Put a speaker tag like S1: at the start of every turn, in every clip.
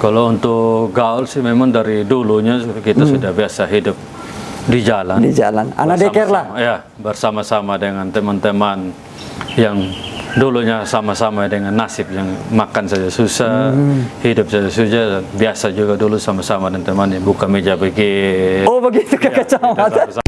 S1: Kalau untuk gaul sih memang dari dulunya kita sudah biasa hidup di jalan.
S2: Di jalan. Anak deker lah.
S1: Ya, bersama-sama dengan teman-teman yang dulunya sama-sama dengan nasib yang makan saja susah, hidup saja susah. Biasa juga dulu sama-sama dengan teman yang buka meja begitu.
S2: Oh begitu Kakak Camat.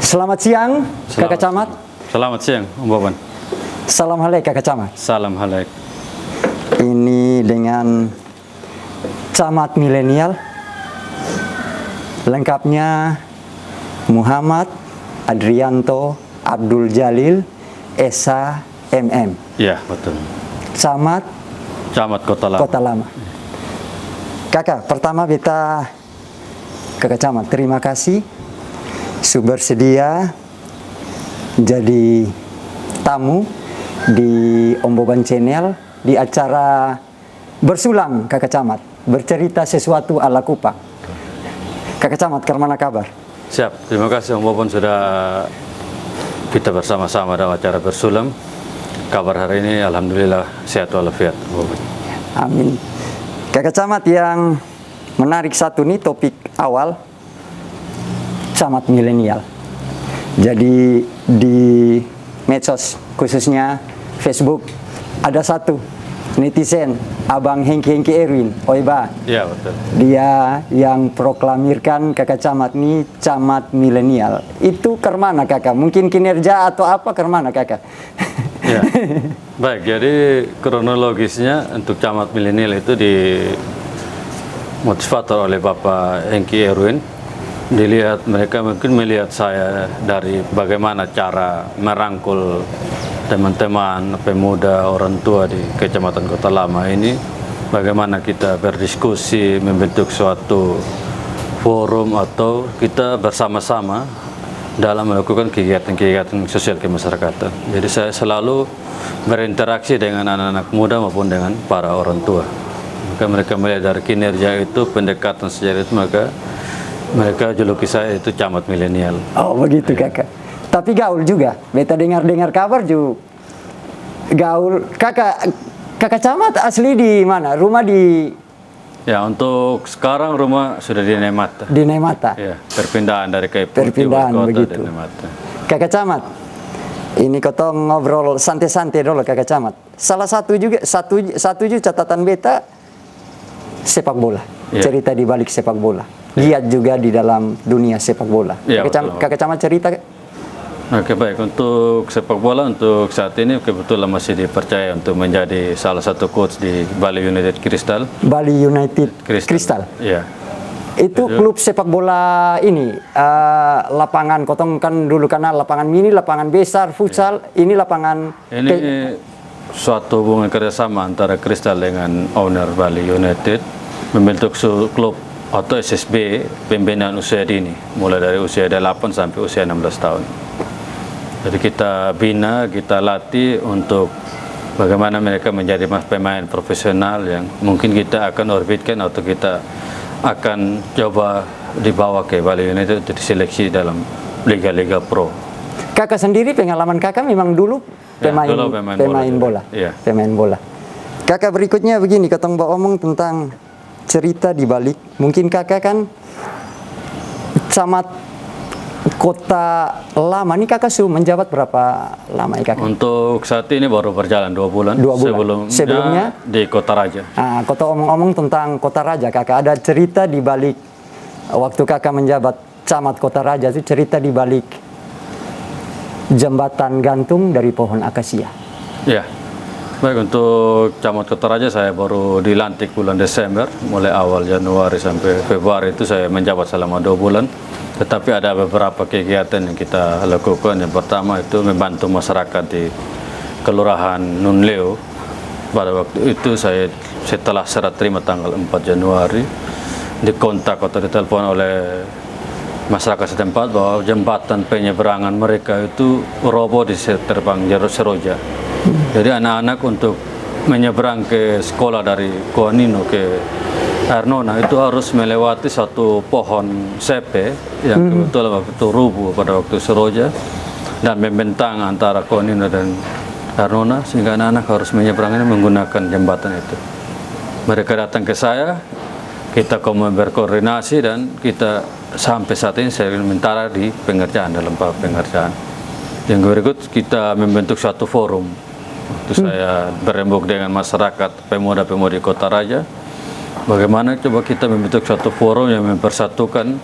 S2: Selamat siang Kakak Camat.
S1: Selamat siang Om Boban.
S2: Salam halaik Kakak Camat.
S1: Salam halaik.
S2: Ini dengan Camat milenial. Lengkapnya Muhammad Adrianto Abdul Jalil Esa MM.
S1: Ya, betul.
S2: Camat
S1: Kota Lama.
S2: Kota Lama. Kakak, pertama beta Kakak Camat, terima kasih bersedia jadi tamu di Om Boban Channel di acara Bersulam Kakak Camat, bercerita sesuatu ala Kupang. Kakak Camat, kemana kabar?
S1: Siap, terima kasih Om Boban sudah kita bersama-sama dalam acara Bersulam. Kabar hari ini alhamdulillah sehat walafiat Om Boban.
S2: Amin. Kakak Camat, yang menarik satu nih topik awal, Camat milenial. Jadi di medsos khususnya Facebook ada satu netizen, Abang Hengki Erwin, Oiba.
S1: Iya, betul.
S2: Dia yang proklamirkan Kakak Camat ini Camat milenial. Itu kemana Kakak? Mungkin kinerja atau apa kemana Kakak?
S1: Ya. Baik, jadi kronologisnya untuk Camat milenial itu dimotivator oleh Bapak Hengki Erwin. Mereka mungkin melihat saya dari bagaimana cara merangkul teman-teman pemuda orang tua di Kecamatan Kota Lama ini, bagaimana kita berdiskusi, membentuk suatu forum atau kita bersama-sama dalam melakukan kegiatan-kegiatan sosial kemasyarakatan. Jadi saya selalu berinteraksi dengan anak-anak muda maupun dengan para orang tua. Maka mereka melihat dari kinerja itu, pendekatan sejarah itu, maka mereka juluki saya itu Camat milenial.
S2: Oh begitu ya. Kakak. Tapi gaul juga. Beta dengar kabar juga gaul. Kakak Camat asli di mana? Rumah di? Ya,
S1: untuk sekarang rumah sudah di Nemata.
S2: Di Nemata.
S1: Ya, perpindahan dari Kepulauan
S2: perpindahan
S1: Kota
S2: begitu.
S1: di Nemata.
S2: Kakak Camat, ini kotong ngobrol santai-santai dulu Kakak Camat. Salah satu juga catatan beta sepak bola. Ya. Cerita di balik sepak bola. Giat juga di dalam dunia sepak bola. Ya, Kakak Camat cerita.
S1: Oke, baik. Untuk sepak bola untuk saat ini kebetulan masih dipercaya untuk menjadi salah satu coach di Bali United Crystal.
S2: Bali United Crystal.
S1: Iya.
S2: Itu klub sepak bola ini lapangan kotong kan dulu karena lapangan mini, lapangan besar, futsal. Ya. Ini lapangan.
S1: Ini suatu hubungan kerjasama antara Crystal dengan owner Bali United membentuk klub atau SSB pembinaan usia dini mulai dari usia 8 sampai usia 16 tahun. Jadi kita bina, kita latih untuk bagaimana mereka menjadi pemain profesional yang mungkin kita akan orbitkan atau kita akan coba dibawa ke Bali United untuk diseleksi dalam liga-liga pro.
S2: Kakak sendiri, pengalaman kakak memang dulu pemain bola.
S1: Ya.
S2: Pemain bola. Kakak, berikutnya begini, ketemu omong tentang cerita di balik. Mungkin kakak kan Camat Kota Lama. Ini kakak sudah menjabat berapa lama ya kakak?
S1: Untuk saat ini baru berjalan 2 bulan.
S2: 2 bulan. Sebelumnya
S1: di Kota Raja.
S2: Kota omong-omong tentang Kota Raja, kakak ada cerita di balik waktu kakak menjabat Camat Kota Raja itu, cerita di balik jembatan gantung dari pohon akasia.
S1: Ya. Baik, untuk Camat Kota Raja saya baru dilantik bulan Desember, mulai awal Januari sampai Februari itu saya menjabat selama 2 bulan. Tetapi ada beberapa kegiatan yang kita lakukan. Yang pertama itu membantu masyarakat di Kelurahan Nunleo. Pada waktu itu saya setelah serah terima tanggal 4 Januari dikontak atau ditelepon oleh masyarakat setempat bahwa jembatan penyeberangan mereka itu roboh di terbang Seroja. Jadi anak-anak untuk menyeberang ke sekolah dari Koanino ke Airnona itu harus melewati satu pohon sepe yang kebetulan waktu itu rubuh pada waktu Seroja dan membentang antara Koanino dan Airnona, sehingga anak-anak harus menyeberangnya menggunakan jembatan itu. Mereka datang ke saya, kita berkoordinasi dan kita sampai saat ini saya sementara di pengerjaan, dalam tahap pengerjaan. Yang berikut kita membentuk suatu forum. Waktu saya berembuk dengan masyarakat pemuda-pemudi Kota Raja, bagaimana coba kita membentuk suatu forum yang mempersatukan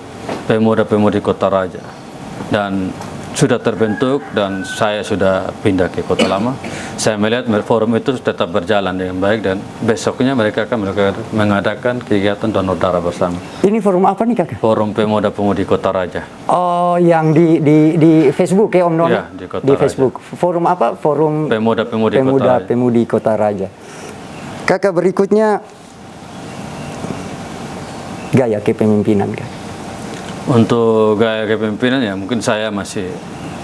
S1: pemuda-pemudi Kota Raja. Dan sudah terbentuk dan saya sudah pindah ke Kota Lama. Saya melihat forum itu tetap berjalan dengan baik dan besoknya mereka akan mengadakan kegiatan donor darah bersama.
S2: Ini forum apa nih kakak?
S1: Forum Pemuda-Pemudi Kota Raja.
S2: Oh, yang di Facebook ya Om Noni?
S1: Ya, di Kota
S2: di
S1: Raja.
S2: Facebook. Forum apa? Forum
S1: Pemuda-Pemudi Kota Raja.
S2: Pemudi Kota Raja. Kakak, berikutnya gaya kepemimpinan kakak.
S1: Untuk gaya kepemimpinan ya mungkin saya masih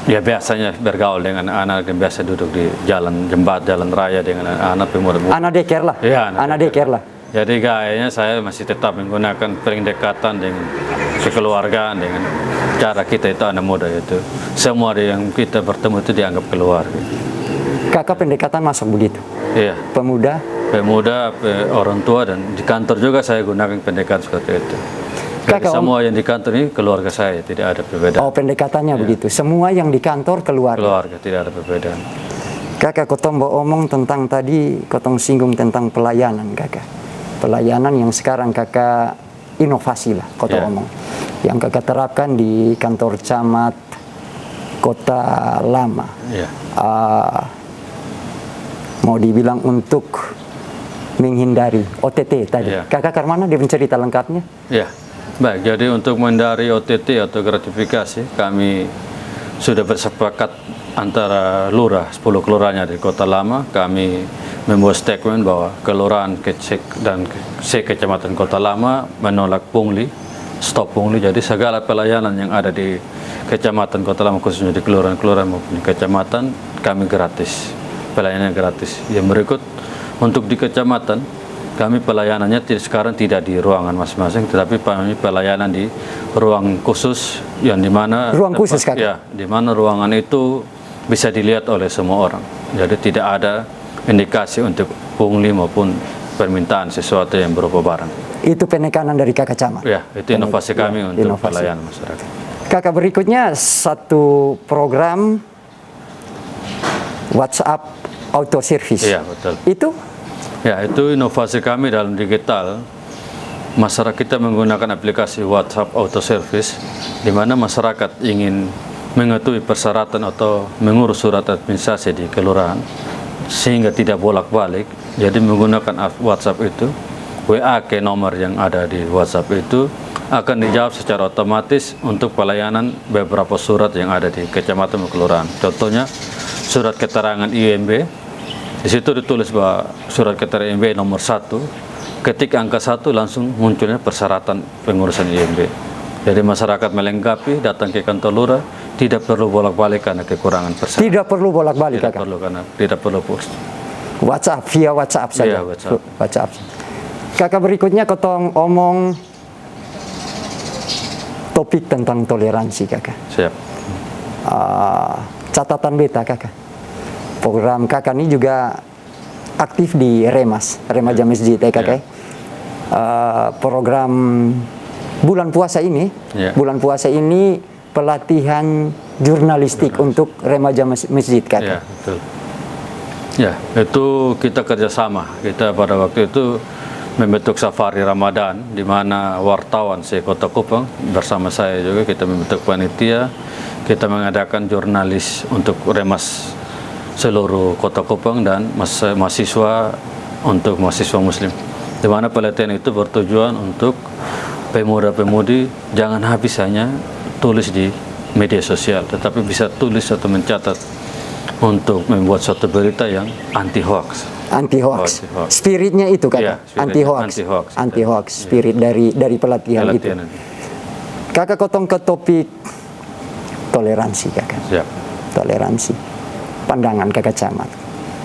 S1: ya biasanya bergaul dengan anak yang biasa duduk di jalan raya dengan anak pemuda.
S2: Anak deker lah.
S1: Ya,
S2: anak deker lah.
S1: Jadi gayanya saya masih tetap menggunakan pendekatan dengan kekeluargaan, dengan cara kita itu anak muda itu. Semua yang kita bertemu itu dianggap keluarga.
S2: Kakak pendekatan masuk begitu?
S1: Iya.
S2: Pemuda,
S1: orang tua, dan di kantor juga saya gunakan pendekatan seperti itu. Jadi
S2: Kakak,
S1: semua yang di kantor ini keluarga saya, tidak ada perbedaan.
S2: Oh, pendekatannya begitu. Semua yang di kantor keluarga.
S1: Keluarga, tidak ada perbedaan.
S2: Kakak, kotong omong tentang tadi, kotong singgung tentang pelayanan kakak. Pelayanan yang sekarang kakak inovasi lah, kotong omong. Yang kakak terapkan di kantor camat Kota Lama. Mau dibilang untuk menghindari OTT tadi. Kakak Karmana dia mencerita lengkapnya?
S1: Ya. Baik, jadi untuk menghindari OTT atau gratifikasi, kami sudah bersepakat antara lurah, 10 kelurahannya di Kota Lama. Kami membuat statement bahwa kelurahan Kecek dan Kecamatan Kota Lama menolak pungli, stop pungli. Jadi segala pelayanan yang ada di Kecamatan Kota Lama, khususnya di kelurahan-kelurahan maupun di kecamatan, kami gratis, pelayanannya gratis. Yang berikut, untuk di kecamatan, kami pelayanannya sekarang tidak di ruangan masing-masing, tetapi kami pelayanan di ruang khusus yang dimana
S2: ruang khusus kan?
S1: Ya, di mana ruangan itu bisa dilihat oleh semua orang. Jadi tidak ada indikasi untuk pungli maupun permintaan sesuatu yang berupa barang.
S2: Itu penekanan dari kakak camat?
S1: Ya, itu inovasi kami untuk pelayanan masyarakat.
S2: Kakak, berikutnya satu program WhatsApp auto service.
S1: Iya, betul.
S2: Itu?
S1: Ya, itu inovasi kami dalam digital. Masyarakat kita menggunakan aplikasi WhatsApp Auto Service, di mana masyarakat ingin mengetahui persyaratan atau mengurus surat administrasi di kelurahan, sehingga tidak bolak-balik. Jadi menggunakan WhatsApp itu, WA ke nomor yang ada di WhatsApp itu akan dijawab secara otomatis untuk pelayanan beberapa surat yang ada di kecamatan atau kelurahan. Contohnya, surat keterangan IMB. Di situ ditulis bahwa surat keterangan IMB nomor 1, ketik angka 1 langsung munculnya persyaratan pengurusan IMB. Jadi masyarakat melengkapi, datang ke kantor lurah, tidak perlu bolak-balik karena kekurangan persyaratan.
S2: Tidak perlu bolak-balik kakak?
S1: Perlu, karena tidak perlu post.
S2: WhatsApp, via WhatsApp saja?
S1: Iya, WhatsApp.
S2: WhatsApp. Kakak, berikutnya kotong omong topik tentang toleransi kakak.
S1: Siap.
S2: Catatan beta kakak. Program kakak ini juga aktif di Remaja Masjid kakak. Program bulan puasa ini, pelatihan jurnalistik untuk Remaja Masjid kakak.
S1: Ya, betul. Ya, itu kita kerjasama. Kita pada waktu itu membentuk safari Ramadan, di mana wartawan se-Kota Kupang bersama saya juga kita membentuk panitia. Kita mengadakan jurnalis untuk Remas seluruh Kota Kupang dan mahasiswa untuk mahasiswa Muslim. Di mana pelatihan itu bertujuan untuk pemuda-pemudi jangan habis hanya tulis di media sosial, tetapi bisa tulis atau mencatat untuk membuat suatu berita yang anti hoax.
S2: Anti hoax. Spiritnya itu kan?
S1: Ya,
S2: anti hoax. Spirit dari pelatihan itu. Kakak kotong ke topik toleransi kakak.
S1: Siap.
S2: Toleransi. Pandangan kakak camat.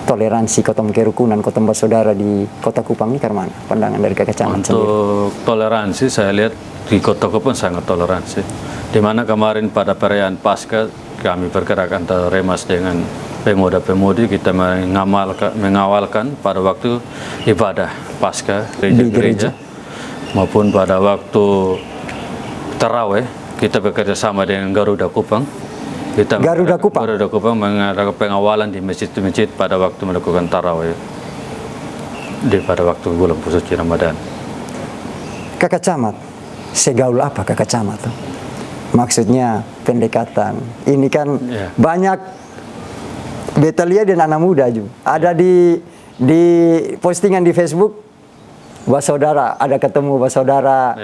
S2: Toleransi kotong kerukunan, kotong bersaudara di Kota Kupang ini karena mana? Pandangan dari kakak camat sendiri.
S1: Untuk toleransi saya lihat di Kota Kupang sangat toleransi. Di mana kemarin pada perayaan Paskah kami bergerak antara Remas dengan pemuda-pemudi, kita mengawalkan pada waktu ibadah Paskah gereja-gereja maupun pada waktu taraweh kita bekerja sama dengan Garuda Kupang.
S2: Garuda
S1: Kupang mengadakan pengawalan di masjid-masjid pada waktu melakukan taraweh pada waktu bulan suci Ramadan.
S2: Kakak camat, segaul apa kakak camat tuh? Maksudnya pendekatan. Ini kan banyak beta lihat dan anak muda juga. Ada di postingan di Facebook, bersaudara, ada ketemu bersaudara,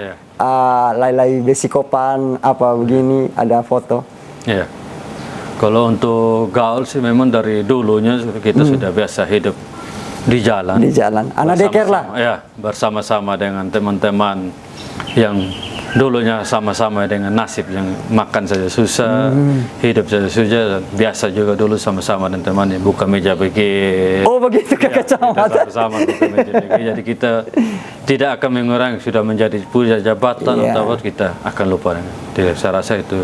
S2: lai-lai besikopan, apa begini, ada foto.
S1: Iya. Kalau untuk gaul sih memang dari dulunya kita sudah biasa hidup di jalan.
S2: Di jalan. Anak deker lah.
S1: Ya, bersama-sama dengan teman-teman yang dulunya sama-sama dengan nasib yang makan saja susah, hidup saja susah. Biasa juga dulu sama-sama dengan teman yang buka meja begini.
S2: Oh begitu kakak camat.
S1: Sama-sama buka meja begini. Jadi kita tidak akan mengurangi, sudah menjadi punya jabatan atau apa, kita akan lupa. Jadi saya rasa itu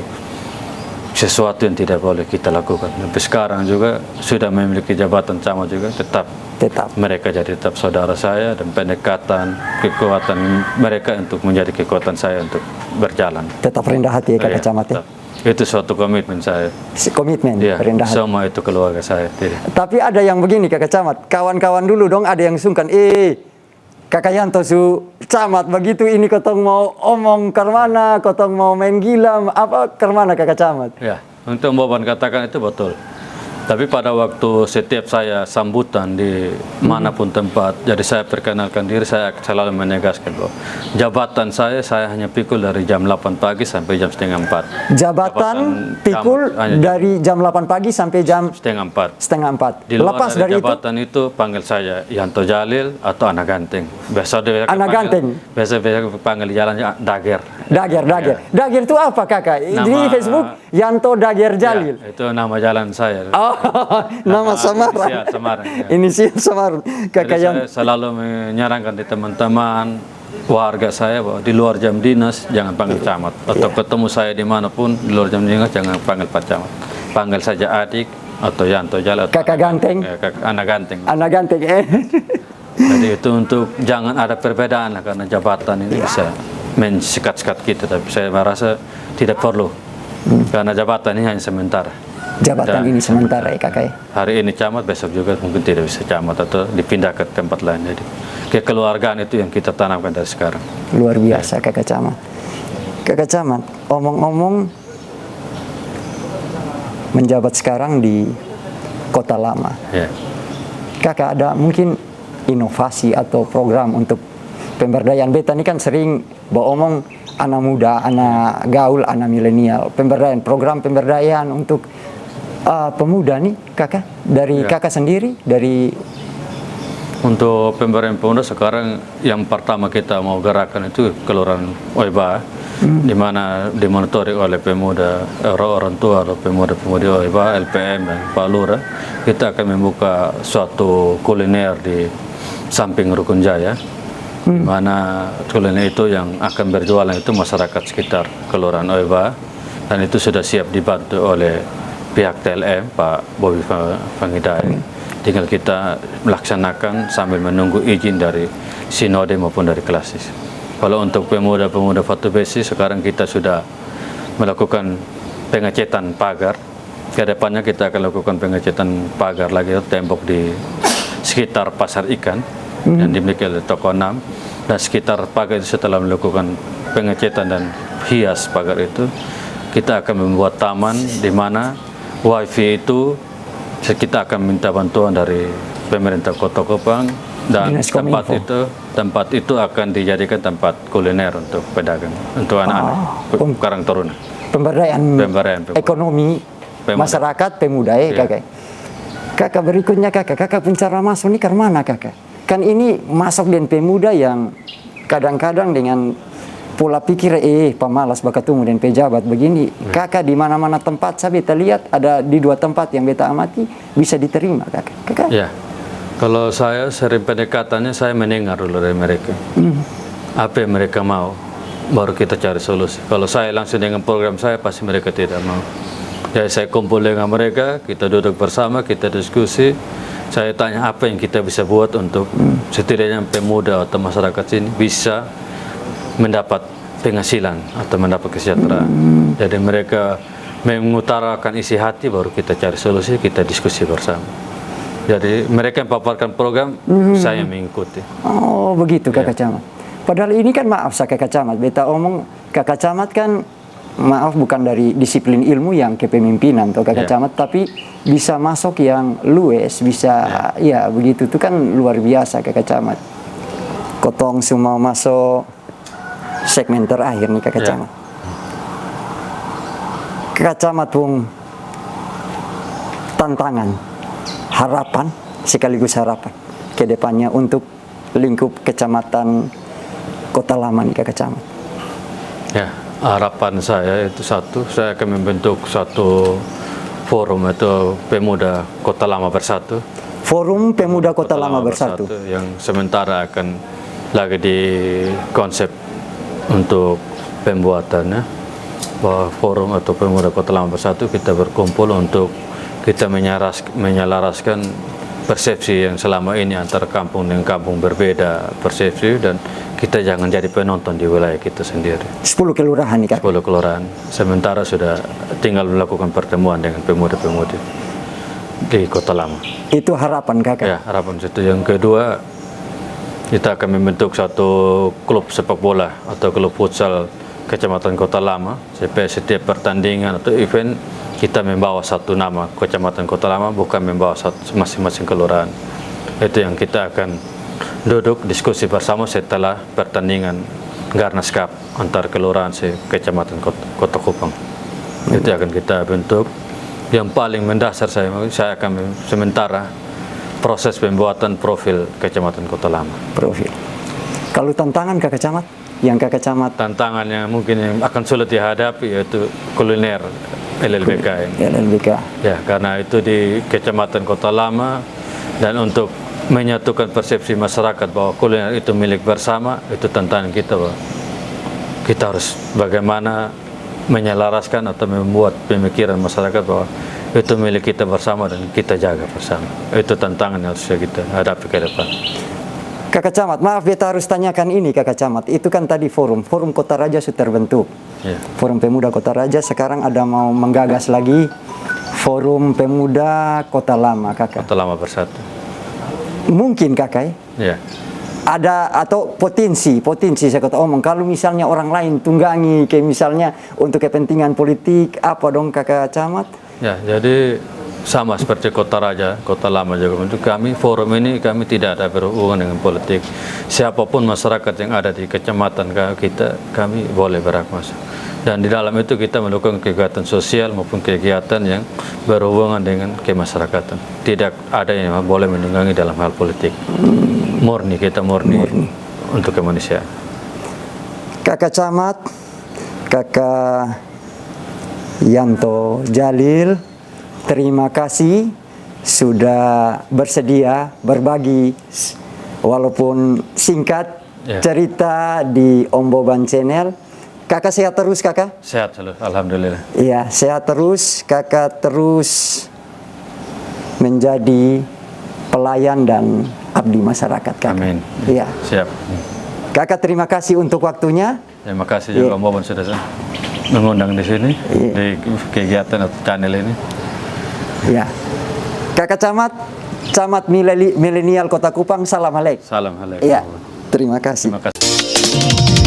S1: sesuatu yang tidak boleh kita lakukan. Tapi sekarang juga sudah memiliki jabatan camat juga, tetap mereka jadi tetap saudara saya, dan pendekatan kekuatan mereka untuk menjadi kekuatan saya untuk berjalan.
S2: Tetap rendah hati ya kakak camat ya.
S1: Itu suatu komitmen saya.
S2: Komitmen, rendah hati.
S1: Semua itu keluarga saya.
S2: Tapi ada yang begini kakak camat, kawan-kawan dulu dong ada yang sungkan, kakak Yanto su camat begitu, ini kotong mau omong kermana, kotong mau main gila, apa kermana kakak camat?
S1: Ya, untuk Boban katakan itu betul. Tapi pada waktu setiap saya sambutan di manapun tempat, jadi saya perkenalkan diri, saya selalu menegaskan bahwa jabatan saya hanya pikul dari jam 8 pagi sampai jam setengah 4.
S2: Jabatan pikul dari jam 8 pagi sampai jam
S1: setengah 4.
S2: Setengah 4.
S1: Di luar
S2: Lepas
S1: dari
S2: dari
S1: jabatan itu panggil saya Yanto Jalil atau Anak Ganteng.
S2: Anak Ganteng.
S1: Biasa panggil jalannya Dager.
S2: Dager itu apa kakak? Di Facebook Yanto Dager Jalil.
S1: Ya, itu nama jalan saya.
S2: Nama samaran.
S1: Samaran.
S2: Inisial samaran. Kakak
S1: Jadi saya selalu menyarankan di teman-teman warga saya bahwa di luar jam dinas jangan panggil camat, atau ketemu saya dimanapun di luar jam dinas jangan panggil Pak Camat. Panggil saja adik atau Yanto Jalil.
S2: Kakak Ganteng.
S1: Anak Ganteng.
S2: Anak Ganteng.
S1: Jadi itu untuk jangan ada perbedaan lah, karena jabatan ini bisa mensikat-sikat kita, tapi saya merasa tidak perlu karena jabatan ini hanya sementara.
S2: Jabatan ini sementara ya kakak ya? Hari
S1: ini camat, besok juga mungkin tidak bisa camat atau dipindah ke tempat lain. Jadi kekeluargaan itu yang kita tanamkan dari sekarang.
S2: Luar biasa kakak camat. Kakak camat, omong-omong menjabat sekarang di Kota Lama. Kakak ada mungkin inovasi atau program untuk pemberdayaan? Beta ini kan sering beromong anak muda, anak gaul, anak milenial, program pemberdayaan untuk pemuda nih kakak, dari kakak sendiri, dari
S1: untuk pemberdayaan pemuda sekarang yang pertama kita mau gerakan itu Kelurahan Oiba, di mana dimonitori oleh pemuda, orang tua atau pemuda-pemudi Oiba, LPM dan Pak Lurah. Kita akan membuka suatu kuliner di samping Rukun Jaya, di mana kuliner itu yang akan berjualan itu masyarakat sekitar Kelurahan Oiba, dan itu sudah siap dibantu oleh pihak TLM Pak Bobi Pangidai. Tinggal kita melaksanakan sambil menunggu izin dari sinode maupun dari klasis. Kalau untuk pemuda-pemuda Fatu Besi, sekarang kita sudah melakukan pengecetan pagar. Kedepannya kita akan lakukan pengecetan pagar lagi, tembok di sekitar pasar ikan yang dimiliki oleh Toko 6, dan sekitar pagar itu setelah melakukan pengecetan dan hias pagar itu, kita akan membuat taman di mana wifi itu kita akan minta bantuan dari pemerintah Kota Kupang, dan tempat itu akan dijadikan tempat kuliner untuk pedagang, untuk anak-anak Karang Taruna.
S2: Pemberdayaan ekonomi masyarakat pemuda ya kakak. Kakak berikutnya kakak pencara masuk ini karena mana kakak? Kan ini masuk dan pemuda yang kadang-kadang dengan pola pikir pemalas bakatemu dan pejabat begini. Kakak di mana-mana tempat saya beta lihat ada di 2 tempat yang beta amati bisa diterima kakak.
S1: Ya, kalau saya sering pendekatannya saya mendengar dulu dari mereka. Apa yang mereka mau, baru kita cari solusi. Kalau saya langsung dengan program saya, pasti mereka tidak mau. Jadi saya kumpul dengan mereka, kita duduk bersama, kita diskusi. Saya tanya apa yang kita bisa buat untuk setidaknya pemuda atau masyarakat sini bisa mendapat penghasilan atau mendapat kesejahteraan. Jadi mereka mengutarakan isi hati, baru kita cari solusi, kita diskusi bersama. Jadi mereka yang paparkan program, saya mengikuti.
S2: Oh begitu kakak camat. Padahal ini kan maaf saya kakak camat, beta omong kakak camat kan maaf bukan dari disiplin ilmu yang kepemimpinan atau kakak camat, tapi bisa masuk yang lues, bisa ya begitu itu kan luar biasa kakak camat. Kotong semua masuk segmen terakhir nih kakak camat. Kakak camat pun tantangan, harapan sekaligus harapan ke depannya untuk lingkup kecamatan Kota Lama nih kakak camat.
S1: Ya, harapan saya itu satu, saya akan membentuk satu forum atau pemuda Kota Lama Bersatu.
S2: Forum Pemuda Kota Lama Bersatu
S1: yang sementara akan lagi di konsep untuk pembuatannya, bahwa forum atau Pemuda Kota Lama Bersatu kita berkumpul untuk kita menyelaraskan persepsi yang selama ini antara kampung dengan kampung berbeda persepsi, dan kita jangan jadi penonton di wilayah kita sendiri.
S2: 10 kelurahan nih kak.
S1: 10 kelurahan. Sementara sudah tinggal melakukan pertemuan dengan pemuda-pemudi di Kota Lama.
S2: Itu harapan kakak.
S1: Ya, harapan itu. Yang kedua, kita akan membentuk satu klub sepak bola atau klub futsal Kecamatan Kota Lama. Setiap pertandingan atau event kita membawa satu nama Kecamatan Kota Lama, bukan membawa masing-masing kelurahan. Itu yang kita akan duduk diskusi bersama setelah pertandingan Garnas Cup antar kelurahan Kecamatan Kota Kupang. Itu akan kita bentuk. Yang paling mendasar saya akan sementara proses pembuatan profil Kecamatan Kota Lama.
S2: Profil. Kalau tantangan kakak camat, yang kakak camat
S1: tantangan yang mungkin yang akan sulit dihadapi yaitu kuliner LLBK ini.
S2: LLBK.
S1: Ya, karena itu di Kecamatan Kota Lama, dan untuk menyatukan persepsi masyarakat bahwa kuliner itu milik bersama, itu tantangan kita, bahwa kita harus bagaimana menyelaraskan atau membuat pemikiran masyarakat bahwa itu milik kita bersama dan kita jaga bersama. Itu tantangan yang harus kita hadapi ke depan.
S2: Kakak camat, maaf beta harus tanyakan ini kakak camat. Itu kan tadi forum Kota Raja sudah terbentuk. Forum Pemuda Kota Raja, sekarang ada mau menggagas lagi Forum Pemuda Kota Lama kakak.
S1: Kota Lama Bersatu.
S2: Mungkin kakak
S1: ya.
S2: Ada atau potensi saya kata omong, kalau misalnya orang lain tunggangi kayak misalnya untuk kepentingan politik apa dong kakak camat?
S1: Ya, jadi sama seperti Kota Raja, Kota Lama juga untuk kami, forum ini kami tidak ada berhubungan dengan politik. Siapapun masyarakat yang ada di kecamatan kita, kami boleh berhak masuk. Dan di dalam itu kita melakukan kegiatan sosial maupun kegiatan yang berhubungan dengan kemasyarakatan. Tidak ada yang boleh menunggangi dalam hal politik. Murni untuk kemanusiaan.
S2: Kakak camat, kakak Yanto Jalil, terima kasih sudah bersedia berbagi walaupun singkat cerita di Om Boban Channel. Kakak sehat terus kakak?
S1: Sehat selalu, alhamdulillah.
S2: Iya, sehat terus. Kakak terus menjadi pelayan dan abdi masyarakat kakak.
S1: Amin.
S2: Iya.
S1: Siap.
S2: Kakak terima kasih untuk waktunya.
S1: Terima kasih juga Om Boban sudah mengundang di sini di kegiatan atau channel ini.
S2: Ya. Kakak Camat Milenial Kota Kupang, salam halek.
S1: Salam halek.
S2: Iya. Terima kasih.
S1: Terima kasih.